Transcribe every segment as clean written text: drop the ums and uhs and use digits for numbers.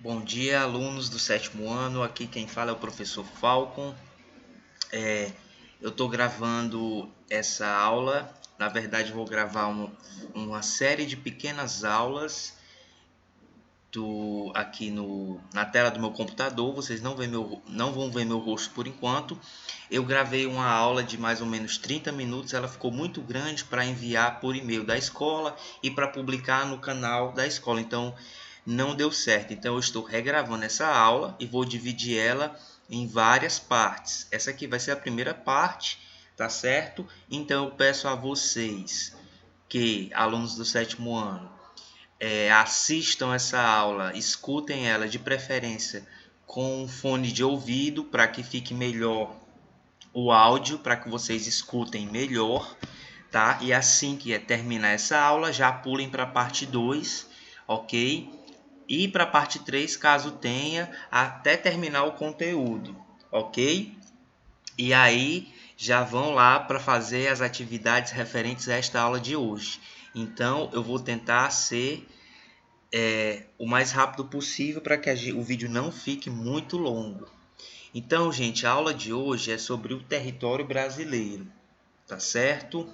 Bom dia, alunos do sétimo ano. Aqui quem fala é o professor Falcon. Eu estou gravando essa aula. Na verdade, vou gravar uma série de pequenas aulas aqui na tela do meu computador. Vocês não vão ver meu rosto por enquanto. Eu gravei uma aula de mais ou menos 30 minutos. Ela ficou muito grande para enviar por e-mail da escola e para publicar no canal da escola. Então, não deu certo. Então, eu estou regravando essa aula e vou dividir ela em várias partes. Essa aqui vai ser a primeira parte, tá certo? Então, eu peço a vocês alunos do sétimo ano, assistam essa aula, escutem ela de preferência com um fone de ouvido para que fique melhor o áudio, para que vocês escutem melhor, tá? E assim que terminar essa aula, já pulem para a parte 2, ok? E para a parte 3, caso tenha, até terminar o conteúdo, ok? E aí já vão lá para fazer as atividades referentes a esta aula de hoje. Então eu vou tentar ser o mais rápido possível para que o vídeo não fique muito longo. Então, gente, a aula de hoje é sobre o território brasileiro, tá certo?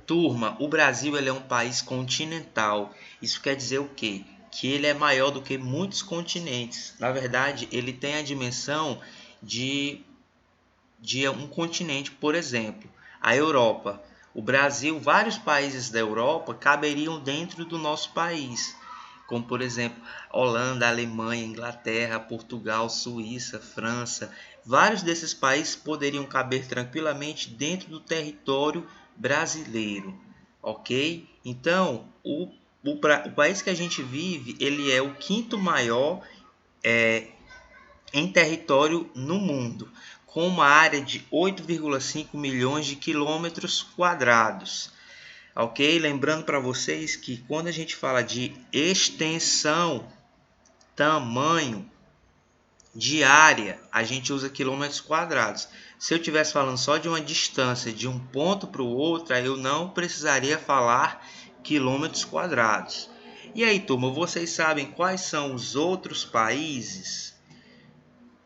Turma, o Brasil ele é um país continental. Isso quer dizer o quê? Que ele é maior do que muitos continentes. Na verdade, ele tem a dimensão de um continente, por exemplo, a Europa. O Brasil, vários países da Europa caberiam dentro do nosso país, como por exemplo, Holanda, Alemanha, Inglaterra, Portugal, Suíça, França. Vários desses países poderiam caber tranquilamente dentro do território brasileiro, ok? Então, o país que a gente vive, ele é o quinto maior em território no mundo, com uma área de 8,5 milhões de quilômetros quadrados. Ok? Lembrando para vocês que quando a gente fala de extensão, tamanho de área, a gente usa quilômetros quadrados. Se eu estivesse falando só de uma distância de um ponto para o outro, eu não precisaria falar quilômetros quadrados. E aí, turma, vocês sabem quais são os outros países?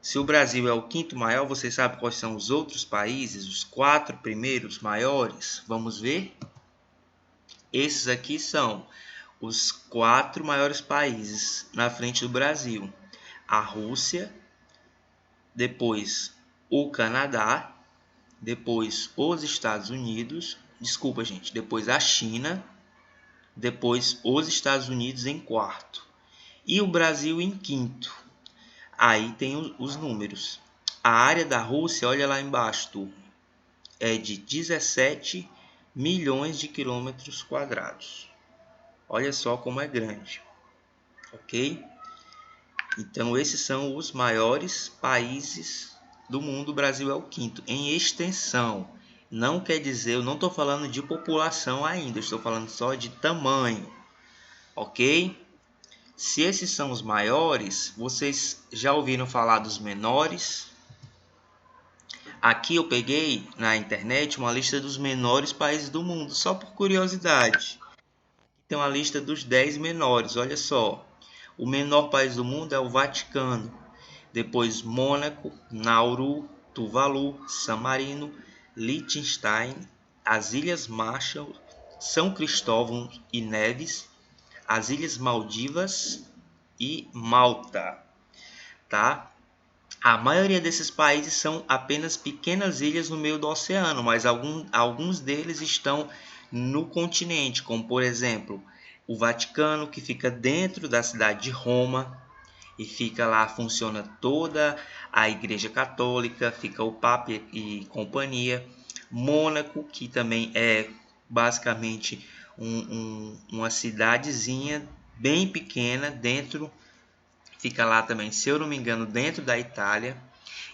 Se o Brasil é o quinto maior, vocês sabem quais são os outros países, os 4 primeiros maiores? Vamos ver? Esses aqui são os 4 maiores países na frente do Brasil. A Rússia, depois o Canadá, depois os Estados Unidos, depois a China, depois os Estados Unidos em quarto e o Brasil em quinto. Aí tem os números. A área da Rússia, olha lá embaixo, turma, é de 17 milhões de quilômetros quadrados. Olha só como é grande, ok? Então, esses são os maiores países do mundo. O Brasil é o quinto em extensão. Não quer dizer, eu não estou falando de população ainda, estou falando só de tamanho, ok? Se esses são os maiores, vocês já ouviram falar dos menores? Aqui eu peguei na internet uma lista dos menores países do mundo, só por curiosidade. Tem uma lista dos 10 menores, olha só. O menor país do mundo é o Vaticano. Depois Mônaco, Nauru, Tuvalu, San Marino, Liechtenstein, as Ilhas Marshall, São Cristóvão e Neves, as Ilhas Maldivas e Malta, tá? A maioria desses países são apenas pequenas ilhas no meio do oceano, mas alguns deles estão no continente, como por exemplo o Vaticano, que fica dentro da cidade de Roma, e fica lá, funciona toda a Igreja Católica, fica o Papa e companhia. Mônaco, que também é basicamente uma cidadezinha bem pequena, fica lá também, se eu não me engano, dentro da Itália.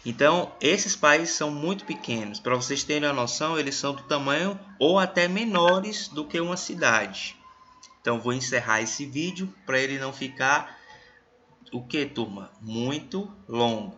Então, esses países são muito pequenos. Para vocês terem uma noção, eles são do tamanho ou até menores do que uma cidade. Então, vou encerrar esse vídeo para ele não ficar, turma? Muito longo.